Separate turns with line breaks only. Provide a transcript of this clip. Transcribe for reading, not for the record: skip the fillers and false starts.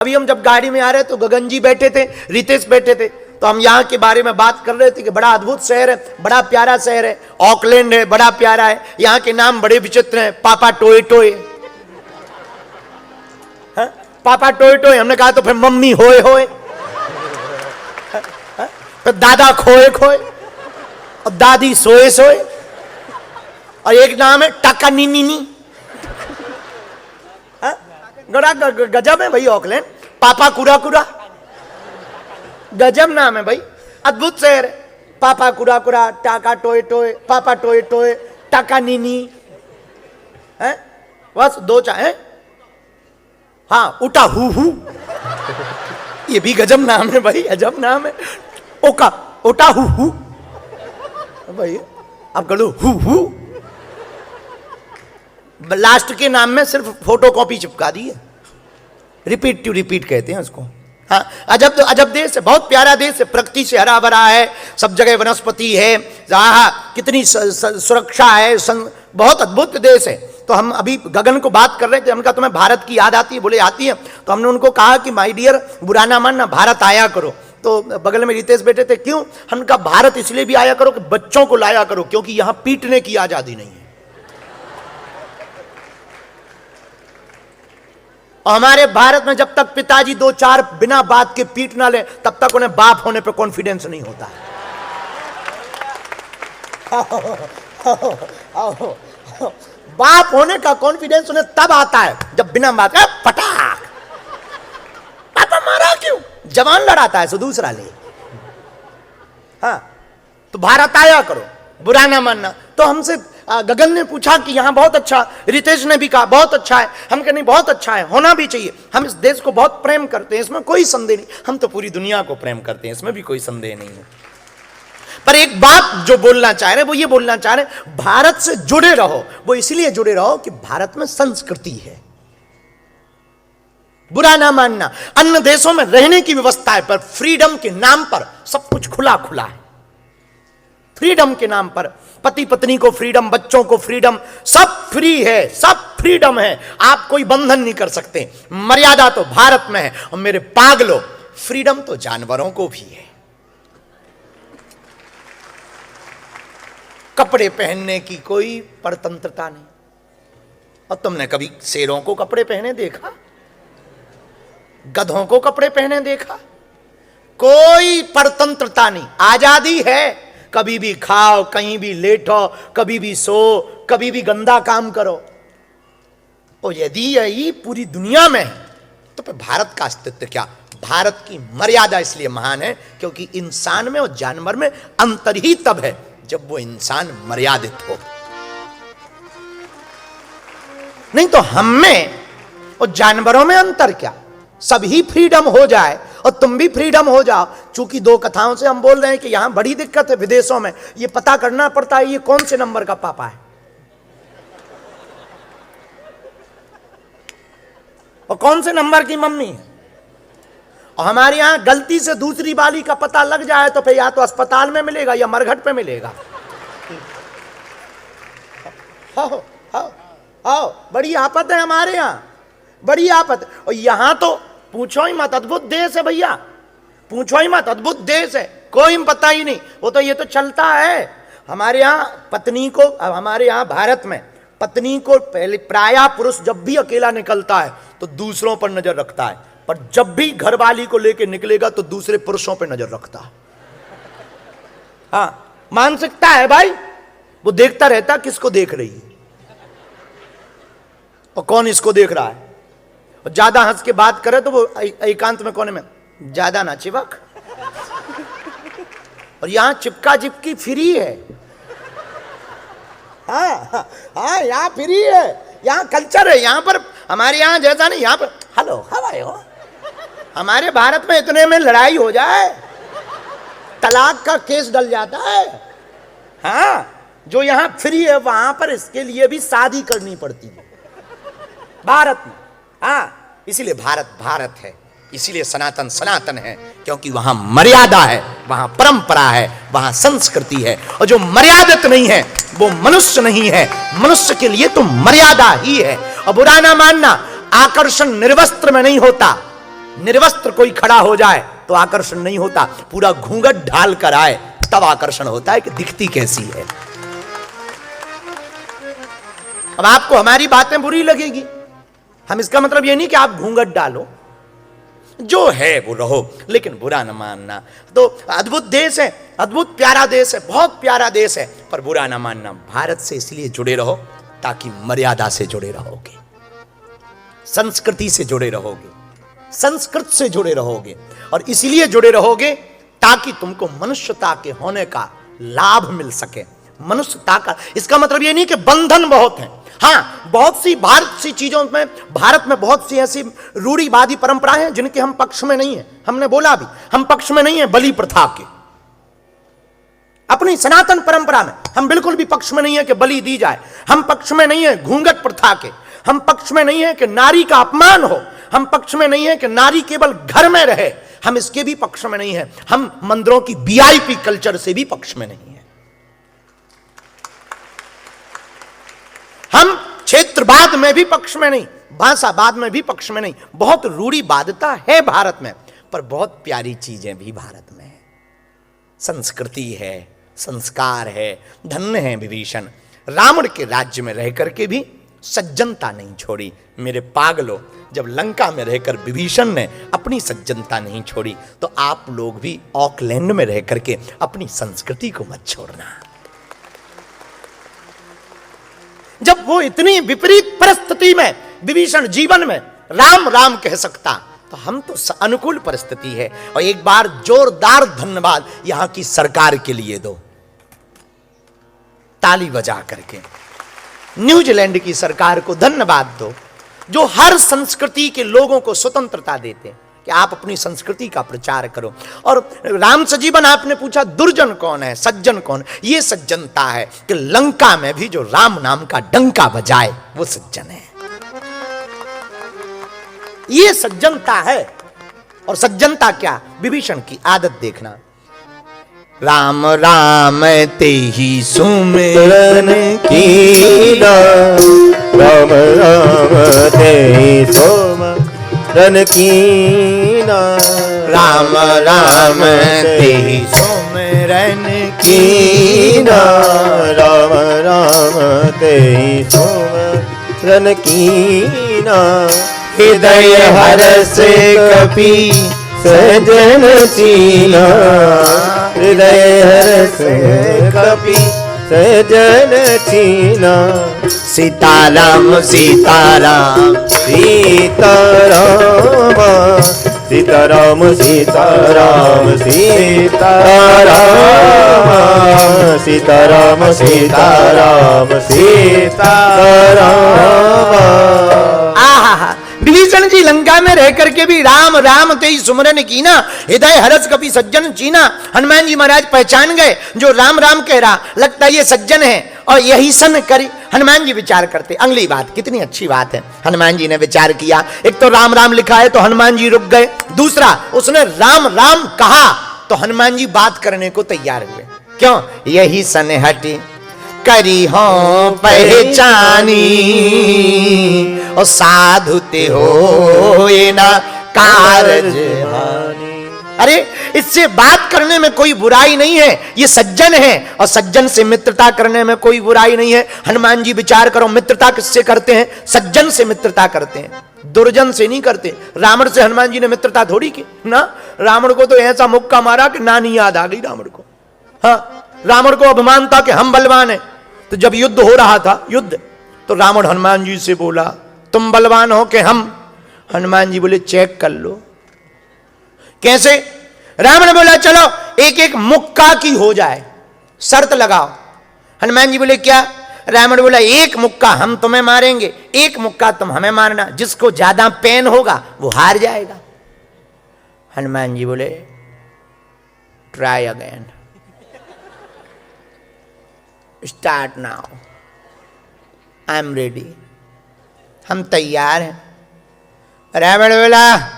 अभी हम जब गाड़ी में आ रहे तो गगन जी बैठे थे, रितेश बैठे थे, तो हम यहाँ के बारे में बात कर रहे थे कि बड़ा अद्भुत शहर है, बड़ा प्यारा शहर है, ऑकलैंड है, बड़ा प्यारा है, यहाँ के नाम बड़े विचित्र हैं, पापा टोए टोए, पापा टोए टोए। हमने कहा तो फिर मम्मी होए होए, फिर दादा खोए खोए, और दादी सोए सोए, और एक नाम है टाका नी नी नी। बड़ा गजब है भाई ऑकलैंड। पापा कुरा कुरा, गजब नाम है भाई, अद्भुत शहर है। पापा कुरा कुरा, टाका टोए टोए, पापा टोए टोए, टाका नीनी है, बस दो चाहे। हाँ, उटा हु, ये भी गजब नाम है भाई, गजब नाम है। ओका उटा हु भाई, अब कर लो हु। लास्ट के नाम में सिर्फ फोटोकॉपी चिपका दी है, रिपीट टू रिपीट कहते हैं उसको। हाँ, अजब तो अजब देश है, बहुत प्यारा देश है, प्रकृति से हरा भरा है, सब जगह वनस्पति है, कितनी सुरक्षा है, बहुत अद्भुत देश है। तो हम अभी गगन को बात कर रहे थे, हमने कहा तुम्हें भारत की याद आती है? बोले आती है। तो हमने उनको कहा कि माय डियर, बुरा ना मानना, भारत आया करो। तो बगल में रितेश बैठे थे, क्यों? हमने कहा भारत इसलिए भी आया करो कि बच्चों को लाया करो, क्योंकि यहां पीटने की आजादी नहीं है। और हमारे भारत में जब तक पिताजी दो चार बिना बात के पीट ना ले, तब तक उन्हें बाप होने पे कॉन्फिडेंस नहीं होता है। बाप होने का कॉन्फिडेंस उन्हें तब आता है जब बिना बात के फटाक, पापा मारा क्यों? जवान लड़ाता है सो दूसरा ले। हाँ, तो भारत आया करो, बुरा ना मानना। तो हमसे गगन ने पूछा कि यहाँ बहुत अच्छा, रितेश ने भी कहा बहुत अच्छा है, हम कहे नहीं बहुत अच्छा है, होना भी चाहिए। हम इस देश को बहुत प्रेम करते हैं, इसमें कोई संदेह नहीं, हम तो पूरी दुनिया को प्रेम करते हैं, इसमें भी कोई संदेह नहीं है। पर एक बात जो बोलना चाह रहे, वो ये बोलना चाह रहे, भारत से जुड़े रहो। वो इसलिए जुड़े रहो कि भारत में संस्कृति है, बुरा ना मानना। अन्य देशों में रहने की व्यवस्था है, पर फ्रीडम के नाम पर सब कुछ खुला खुला है। फ्रीडम के नाम पर पति पत्नी को फ्रीडम, बच्चों को फ्रीडम, सब फ्री है, सब फ्रीडम है। आप कोई बंधन नहीं कर सकते। मर्यादा तो भारत में है। और मेरे पागलों, फ्रीडम तो जानवरों को भी है। कपड़े पहनने की कोई परतंत्रता नहीं। और तुमने कभी शेरों को कपड़े पहने देखा? गधों को कपड़े पहने देखा? कोई परतंत्रता नहीं, आजादी है। कभी भी खाओ, कहीं भी लेटो, कभी भी सो, कभी भी गंदा काम करो। और यदि यही पूरी दुनिया में है तो फिर भारत का अस्तित्व क्या? भारत की मर्यादा इसलिए महान है क्योंकि इंसान में और जानवर में अंतर ही तब है जब वो इंसान मर्यादित हो। नहीं तो हम में और जानवरों में अंतर क्या? सभी फ्रीडम हो जाए और तुम भी फ्रीडम हो जाओ। चूंकि दो कथाओं से हम बोल रहे हैं कि यहां बड़ी दिक्कत है विदेशों में, ये पता करना पड़ता है ये कौन से नंबर का पापा है और कौन से नंबर की मम्मी है। और हमारे यहां गलती से दूसरी वाली का पता लग जाए तो फिर या तो अस्पताल में मिलेगा या मरघट पे मिलेगा। बड़ी आफत है हमारे यहां, बड़ी आफत। और यहां तो पूछो ही मत, अद्भुत देश है भैया, पूछो ही मत, अद्भुत देश है, कोई पता ही नहीं। वो तो ये तो चलता है हमारे यहाँ पत्नी को, हमारे यहाँ भारत में पत्नी को पहले प्रायः पुरुष जब भी अकेला निकलता है तो दूसरों पर नजर रखता है, पर जब भी घरवाली को लेकर निकलेगा तो दूसरे पुरुषों पर नजर रखता है। हाँ, मानसिकता है भाई, वो देखता रहता किसको देख रही है और कौन इसको देख रहा है। और ज्यादा हंस के बात करे तो वो एकांत में कोने में, ज्यादा ना चिपक। और यहां चिपका चिपकी फ्री है। हाँ, यहाँ फ्री है, यहाँ कल्चर है। यहाँ पर हमारे यहाँ जैसा नहीं, यहाँ पर हेलो हाउ आर यू। हमारे भारत में इतने में लड़ाई हो जाए, तलाक का केस डल जाता है। हाँ, जो यहाँ फ्री है वहां पर इसके लिए भी शादी करनी पड़ती है भारत में। हाँ, इसीलिए भारत भारत है, इसीलिए सनातन सनातन है, क्योंकि वहां मर्यादा है, वहां परंपरा है, वहां संस्कृति है। और जो मर्यादित नहीं है वो मनुष्य नहीं है। मनुष्य के लिए तो मर्यादा ही है। और बुरा ना मानना, आकर्षण निर्वस्त्र में नहीं होता, निर्वस्त्र कोई खड़ा हो जाए तो आकर्षण नहीं होता, पूरा घूंघट ढाल कर आए तब आकर्षण होता है कि दिखती कैसी है। अब आपको हमारी बातें बुरी लगेगी, हम इसका मतलब ये नहीं कि आप घूंघट डालो, जो है वो रहो, लेकिन बुरा न मानना। तो अद्भुत देश है, अद्भुत प्यारा देश है, बहुत प्यारा देश है, पर बुरा न मानना। भारत से इसलिए जुड़े रहो ताकि मर्यादा से जुड़े रहोगे, संस्कृति से जुड़े रहोगे, संस्कृत से जुड़े रहोगे, और इसलिए जुड़े रहोगे ताकि तुमको मनुष्यता के होने का लाभ मिल सके। मनुष्यता का इसका मतलब यह नहीं कि बंधन बहुत हैं। हाँ, बहुत सी भारत में बहुत सी ऐसी रूढ़िवादी परंपराएं हैं जिनके हम पक्ष में नहीं है। हमने बोला भी, हम पक्ष में नहीं है बलि प्रथा के। अपनी सनातन परंपरा में हम बिल्कुल भी पक्ष में नहीं है कि बलि दी जाए। हम पक्ष में नहीं है घूंघट प्रथा के। हम पक्ष में नहीं है कि नारी का अपमान हो। हम पक्ष में नहीं है कि नारी केवल घर में रहे। हम इसके भी पक्ष में नहीं है। हम मंदिरों की वीआईपी कल्चर से भी पक्ष में नहीं है। हम क्षेत्रवाद में भी पक्ष में नहीं, भाषावाद में भी पक्ष में नहीं। बहुत रूढ़िवादिता है भारत में, पर बहुत प्यारी चीजें भी भारत में है। संस्कृति है, संस्कार है। धन्य है विभीषण, रावण के राज्य में रह करके भी सज्जनता नहीं छोड़ी। मेरे पागलों, जब लंका में रहकर विभीषण ने अपनी सज्जनता नहीं छोड़ी, तो आप लोग भी ऑकलैंड में रह करके अपनी संस्कृति को मत छोड़ना। जब वो इतनी विपरीत परिस्थिति में विभीषण जीवन में राम राम कह सकता, तो हम तो अनुकूल परिस्थिति है। और एक बार जोरदार धन्यवाद यहां की सरकार के लिए दो, ताली बजा करके। न्यूजीलैंड की सरकार को धन्यवाद दो, जो हर संस्कृति के लोगों को स्वतंत्रता देते हैं कि आप अपनी संस्कृति का प्रचार करो। और राम सजीवन आपने पूछा दुर्जन कौन है, सज्जन कौन? ये सज्जनता है कि लंका में भी जो राम नाम का डंका बजाए वो सज्जन है। ये सज्जनता है। और सज्जनता क्या? विभीषण की आदत देखना। राम राम ते ही सुमिरन कीना,
राम राम ते ही सुमिरन कीना,
राम राम ते ही सुमिरन
कीना, राम राम ते ही सुमिरन कीना।
हृदय हरस कपि
सजन चीना, हृदय हरस कपि सजन चीना।
सीताराम सीताराम
सीताराम सीताराम सीताराम सीताराम सीताराम सीताराम सीताराम।
आहा, विभीषण जी लंका में रह करके भी राम राम तेई सुमरन कीना, हृदय हरस कपि सज्जन चीना। हनुमान जी महाराज पहचान गए, जो राम राम कह रहा लगता है ये सज्जन है, और यही सन करी। हनुमान जी विचार करते। अगली बात, कितनी अच्छी बात है, हनुमान जी ने विचार किया। एक तो राम राम लिखा है तो हनुमान जी रुक गए। दूसरा, उसने राम राम कहा तो हनुमान जी बात करने को तैयार हुए। क्यों? यही सन हटी करी हो पहचानी, और साधु ते हो ये ना कारज हानि। अरे, इससे बात करने में कोई बुराई नहीं है, ये सज्जन है, और सज्जन से मित्रता करने में कोई बुराई नहीं है। हनुमान जी विचार करो, मित्रता किससे करते हैं? सज्जन से मित्रता करते हैं, दुर्जन से नहीं करते। रावण से हनुमान जी ने मित्रता थोड़ी की ना। रावण को तो ऐसा मुक्का मारा कि नानी याद आ गई रावण को। हाँ, रावण को अभिमान था कि हम बलवान हैं। तो जब युद्ध हो रहा था, युद्ध, तो रावण हनुमान जी से बोला तुम बलवान हो कि हम? हनुमान जी बोले चेक कर लो। कैसे? रावण बोला चलो एक एक मुक्का की हो जाए, शर्त लगाओ। हनुमान जी बोले क्या? रावण बोला एक मुक्का हम तुम्हें मारेंगे, एक मुक्का तुम हमें मारना, जिसको ज्यादा पेन होगा वो हार जाएगा। हनुमान जी बोले try again, start now, I am ready, हम तैयार हैं। रावण बोला